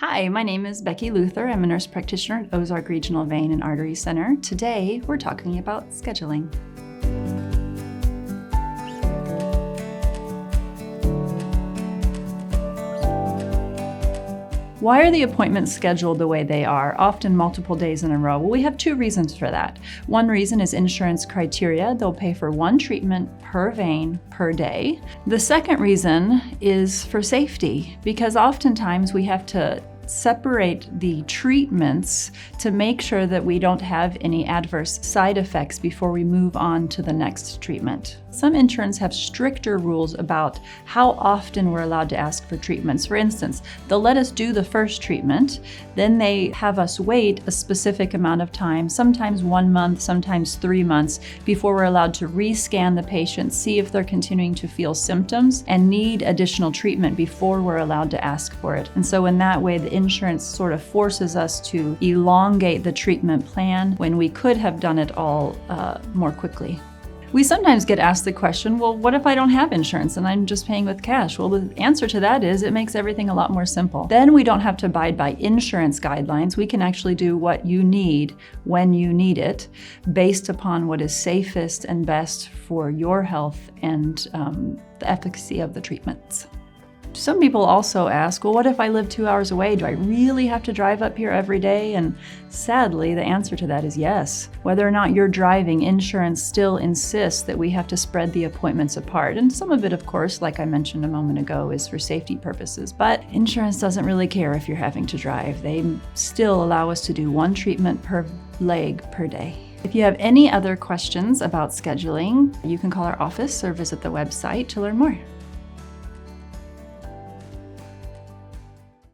Hi, my name is Becky Luther. I'm a nurse practitioner at Ozark Regional Vein and Artery Center. Today, we're talking about scheduling. Why are the appointments scheduled the way they are, often multiple days in a row? Well, we have two reasons for that. One reason is insurance criteria. They'll pay for one treatment per vein per day. The second reason is for safety, because oftentimes we have to separate the treatments to make sure that we don't have any adverse side effects before we move on to the next treatment. Some insurance have stricter rules about how often we're allowed to ask for treatments. For instance, they'll let us do the first treatment, then they have us wait a specific amount of time, sometimes 1 month, sometimes 3 months, before we're allowed to rescan the patient, see if they're continuing to feel symptoms and need additional treatment before we're allowed to ask for it. And so in that way, the insurance sort of forces us to elongate the treatment plan when we could have done it all more quickly. We sometimes get asked the question, well, what if I don't have insurance and I'm just paying with cash? Well, the answer to that is it makes everything a lot more simple. Then we don't have to abide by insurance guidelines. We can actually do what you need when you need it, based upon what is safest and best for your health and the efficacy of the treatments. Some people also ask, well, what if I live 2 hours away? Do I really have to drive up here every day? And sadly, the answer to that is yes. Whether or not you're driving, insurance still insists that we have to spread the appointments apart. And some of it, of course, like I mentioned a moment ago, is for safety purposes. But insurance doesn't really care if you're having to drive. They still allow us to do one treatment per leg per day. If you have any other questions about scheduling, you can call our office or visit the website to learn more.